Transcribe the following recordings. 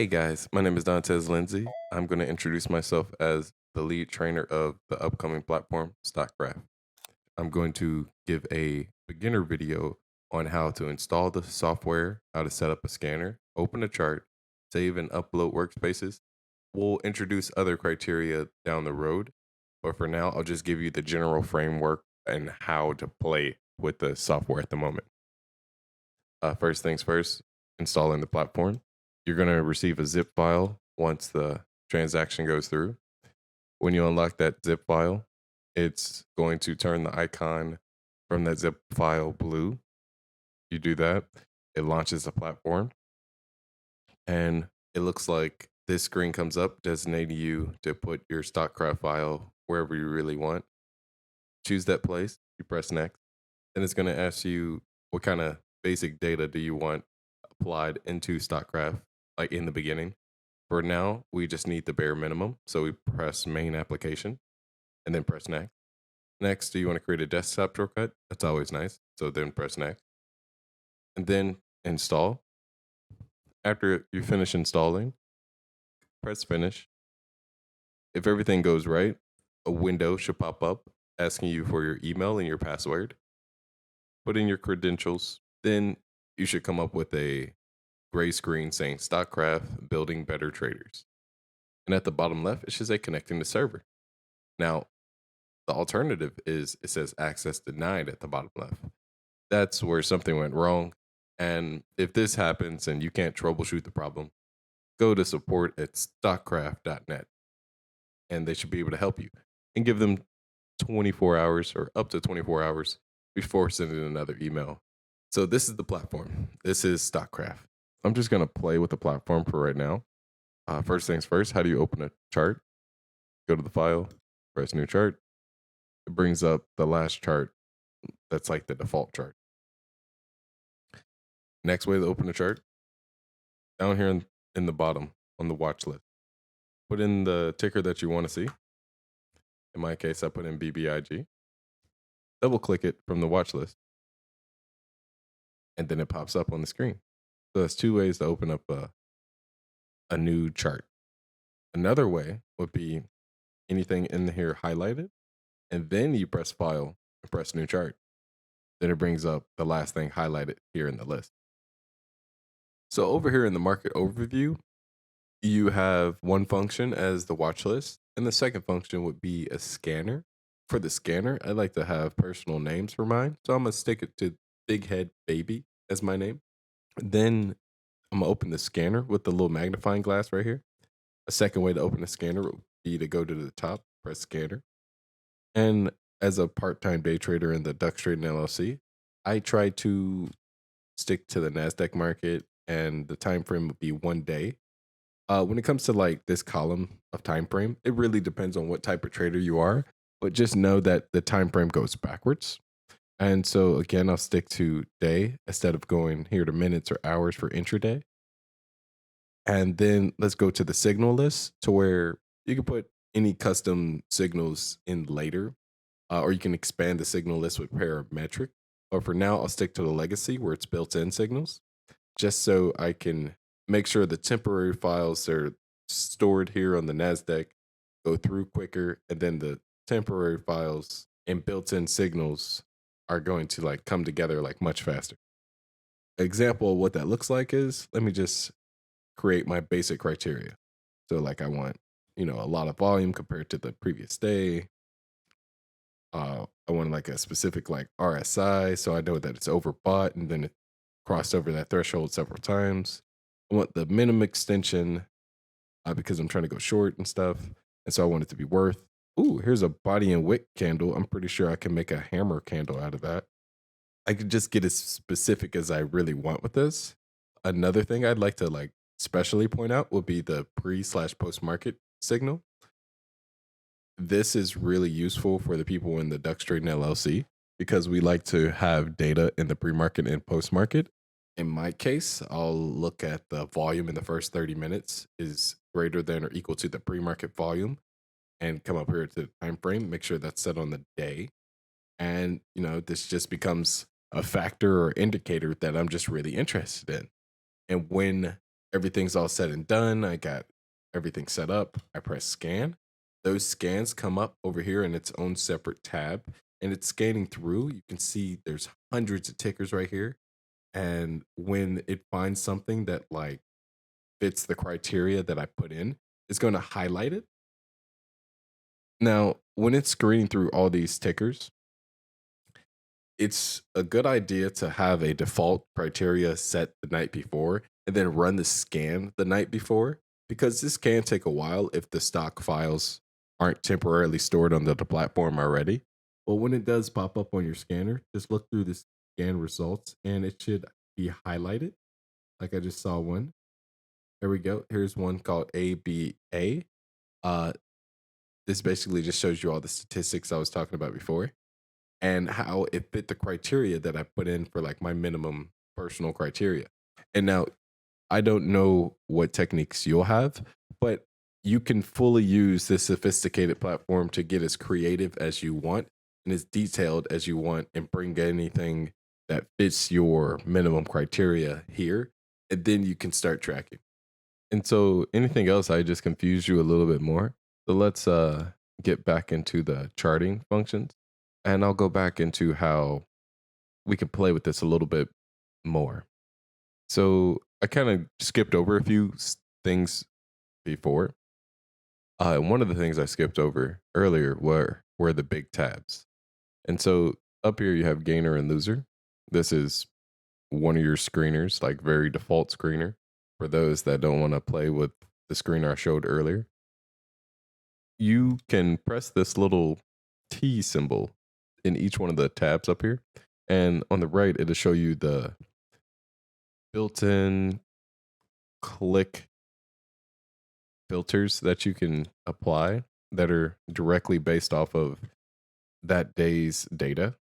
Hey guys, my name is Dantes Lindsay. I'm going to introduce myself as the lead trainer of the upcoming platform, Stockcraft. I'm going to give a beginner video on how to install the software, how to set up a scanner, open a chart, save and upload workspaces. We'll introduce other criteria down the road, but for now, I'll just give you the general framework and how to play with the software at the moment. First things first, installing the platform. You're going to receive a zip file once the transaction goes through. When you unlock that zip file, it's going to turn the icon from that zip file blue. You do that, it launches the platform, and it looks like this screen comes up designating you to put your Stockcraft file wherever you really want. Choose that place, you press next, and it's going to ask you what kind of basic data do you want applied into Stockcraft, like in the beginning. For now, we just need the bare minimum. So we press main application and then press next. Next, do you want to create a desktop shortcut? That's always nice. So then press next and then install. After you finish installing, press finish. If everything goes right, a window should pop up asking you for your email and your password. Put in your credentials. Then you should come up with a gray screen saying Stockcraft building better traders. And at the bottom left, it should say connecting to server. Now, the alternative is it says access denied at the bottom left. That's where something went wrong. And if this happens and you can't troubleshoot the problem, go to support at stockcraft.net and they should be able to help you and give them 24 hours or up to 24 hours before sending another email. So this is the platform. This is Stockcraft. I'm just going to play with the platform for right now. First things first, how do you open a chart? Go to the file, press new chart. It brings up the last chart that's like the default chart. Next way to open a chart, down here in the bottom on the watch list, put in the ticker that you want to see. In my case, I put in BBIG. Double click it from the watch list, and then it pops up on the screen. So that's two ways to open up a new chart. Another way would be anything in here highlighted, and then you press file and press new chart. Then it brings up the last thing highlighted here in the list. So over here in the market overview, you have one function as the watch list, and the second function would be a scanner. For the scanner, I like to have personal names for mine, so I'm gonna stick it to Big Head Baby as my name. Then I'm gonna open the scanner with the little magnifying glass right here. A second way to open the scanner would be to go to the top, press scanner. And as a part-time day trader in the Dux Trading LLC, I try to stick to the NASDAQ market, and the time frame would be 1 day. When it comes to like this column of time frame, it really depends on what type of trader you are, but just know that the time frame goes backwards. And so again, I'll stick to day instead of going here to minutes or hours for intraday. And then let's go to the signal list to where you can put any custom signals in later, or you can expand the signal list with parametric. But for now, I'll stick to the legacy where it's built in signals, just so I can make sure the temporary files that are stored here on the NASDAQ go through quicker. And then the temporary files and built in signals are going to like come together like much faster. Example of what that looks like is, let me just create my basic criteria. So like I want, a lot of volume compared to the previous day. I want like a specific like RSI, so I know that it's overbought and then it crossed over that threshold several times. I want the minimum extension because I'm trying to go short and stuff, and so I want it to be worth. Ooh, here's a body and wick candle. I'm pretty sure I can make a hammer candle out of that. I could just get as specific as I really want with this. Another thing I'd like to like specially point out would be the pre/post market signal. This is really useful for the people in the Dux Trading LLC because we like to have data in the pre-market and post-market. In my case, I'll look at the volume in the first 30 minutes is greater than or equal to the pre-market volume and come up here to the time frame, make sure that's set on the day. And, this just becomes a factor or indicator that I'm just really interested in. And when everything's all said and done. I got everything set up. I press scan. Those scans come up over here in its own separate tab, and it's scanning through. You can see there's hundreds of tickers right here. And when it finds something that like fits the criteria that I put in, it's going to highlight it. Now, when it's screening through all these tickers, it's a good idea to have a default criteria set the night before and then run the scan the night before, because this can take a while if the stock files aren't temporarily stored on the platform already. But when it does pop up on your scanner, just look through the scan results and it should be highlighted. Like I just saw one. There we go. Here's one called ABA. Uh, this basically just shows you all the statistics I was talking about before and how it fit the criteria that I put in for like my minimum personal criteria. And now I don't know what techniques you'll have, but you can fully use this sophisticated platform to get as creative as you want and as detailed as you want and bring anything that fits your minimum criteria here. And then you can start tracking. And so anything else, I just confused you a little bit more. So let's get back into the charting functions. And I'll go back into how we can play with this a little bit more. So I kind of skipped over a few things before. One of the things I skipped over earlier were the big tabs. And so up here you have gainer and loser. This is one of your screeners, like very default screener for those that don't want to play with the screener I showed earlier. You can press this little T symbol in each one of the tabs up here. And on the right, it'll show you the built-in click filters that you can apply that are directly based off of that day's data.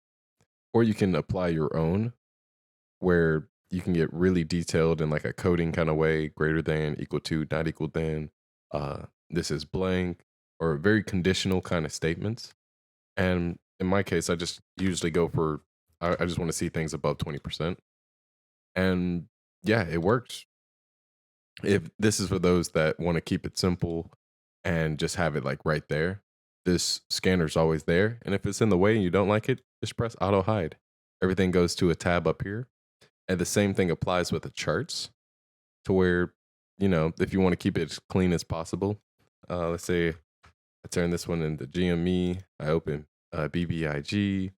Or you can apply your own where you can get really detailed in like a coding kind of way, greater than, equal to, not equal than, this is blank, or very conditional kind of statements. And in my case, I just usually go for, I just want to see things above 20%. And yeah, it works. If this is for those that want to keep it simple and just have it like right there, this scanner's always there. And if it's in the way and you don't like it, just press auto hide. Everything goes to a tab up here. And the same thing applies with the charts to where, if you want to keep it as clean as possible, let's say I turn this one into GME, I open BBIG,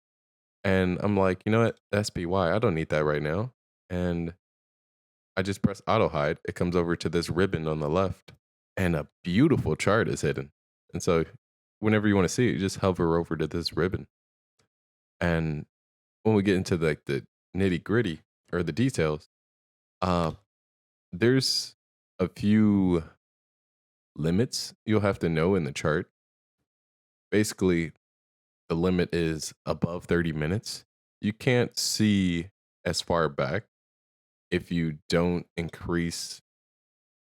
and I'm like, you know what, SPY, I don't need that right now. And I just press auto hide. It comes over to this ribbon on the left, and a beautiful chart is hidden. And so whenever you want to see it, you just hover over to this ribbon. And when we get into like the nitty gritty or the details, there's a few limits you'll have to know in the chart. Basically, the limit is above 30 minutes. You can't see as far back if you don't increase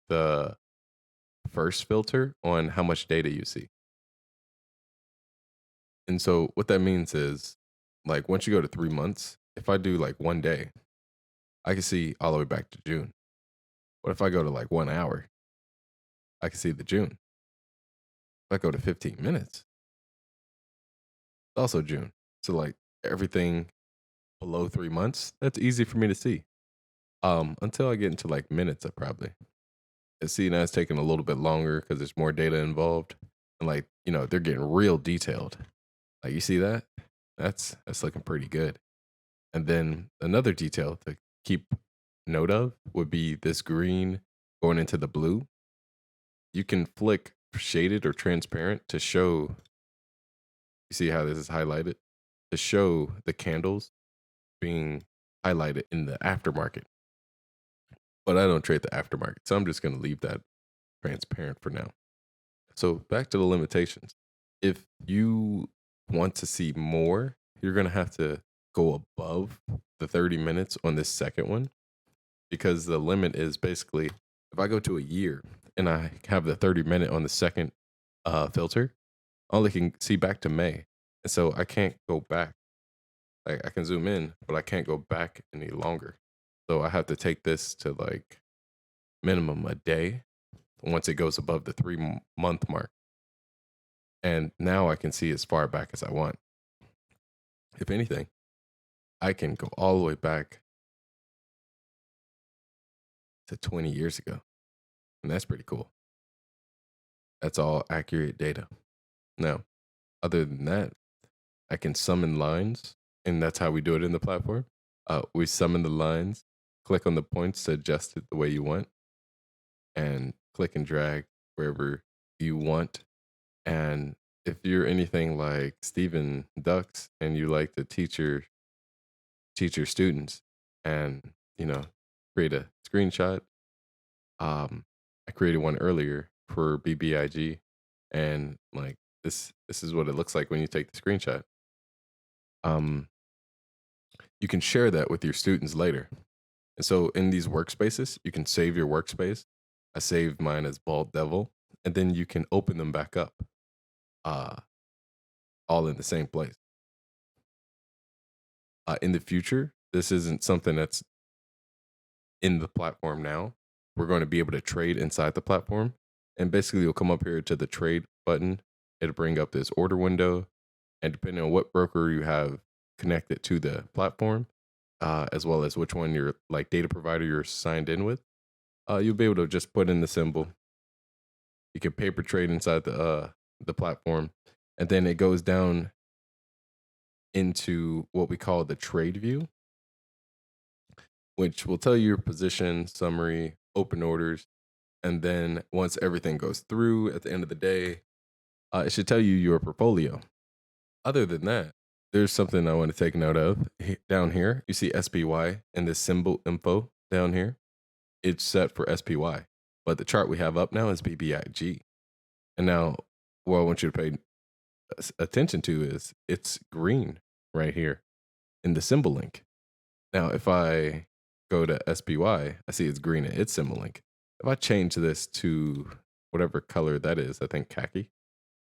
the first filter on how much data you see. And so what that means is, like, once you go to 3 months, if I do like 1 day, I can see all the way back to June. What if I go to like 1 hour? I can see the June. If I go to 15 minutes, it's also June. So like everything below 3 months, that's easy for me to see. Until I get into like minutes, I probably. And see, now it's taking a little bit longer because there's more data involved. And like, they're getting real detailed. Like, you see that? That's looking pretty good. And then another detail to keep note of would be this green going into the blue. You can flick shaded or transparent to show, you see how this is highlighted? To show the candles being highlighted in the aftermarket. But I don't trade the aftermarket, so I'm just going to leave that transparent for now. So back to the limitations. If you want to see more, you're going to have to go above the 30 minutes on this second one, because the limit is basically, if I go to a year and I have the 30-minute on the second filter, I only can see back to May. And so I can't go back. I can zoom in, but I can't go back any longer. So I have to take this to like minimum a day once it goes above the 3-month mark. And now I can see as far back as I want. If anything, I can go all the way back to 20 years ago. And that's pretty cool. That's all accurate data. Now, other than that, I can summon lines, and that's how we do it in the platform. We summon the lines, click on the points to adjust it the way you want, and click and drag wherever you want. And if you're anything like Steven Dux and you like to teach your students and create a screenshot, I created one earlier for BBIG, and like this is what it looks like when you take the screenshot. You can share that with your students later. And so in these workspaces, you can save your workspace. I saved mine as Bald Devil, and then you can open them back up, uh, all in the same place. In the future, this isn't something that's in the platform now. We're going to be able to trade inside the platform. And basically, you'll come up here to the trade button. It'll bring up this order window. And depending on what broker you have connected to the platform, as well as which one your like data provider you're signed in with, you'll be able to just put in the symbol. You can paper trade inside the platform, and then it goes down into what we call the trade view, which will tell you your position, summary, open orders, and then once everything goes through at the end of the day, it should tell you your portfolio. Other than that, there's something I want to take note of. Down here, you see SPY and this symbol info down here. It's set for SPY, but the chart we have up now is BBIG. And now, what I want you to pay attention to is it's green right here in the symbol link. Now, if I go to SPY, I see it's green in its symbol link. If I change this to whatever color that is, I think khaki,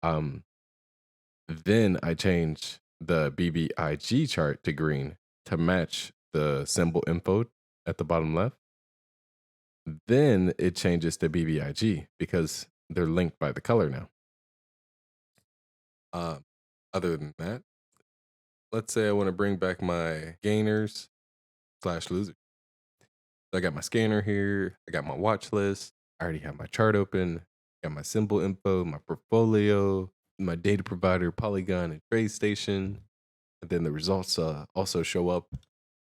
then I change the BBIG chart to green to match the symbol info at the bottom left. Then it changes to BBIG because they're linked by the color now. Other than that, let's say I want to bring back my gainers / losers. So I got my scanner here. I got my watch list. I already have my chart open. Got my symbol info, my portfolio, my data provider, Polygon, and TradeStation. And then the results also show up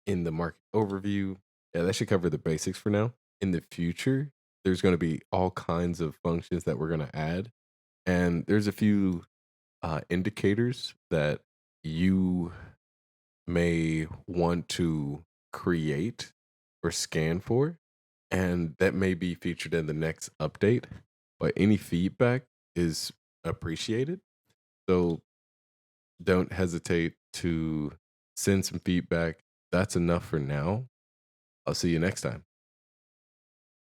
in the market overview. Yeah, that should cover the basics for now. In the future, there's going to be all kinds of functions that we're going to add. And there's a few indicators that you may want to create or scan for, and that may be featured in the next update. But any feedback is appreciated. So don't hesitate to send some feedback. That's enough for now. I'll see you next time.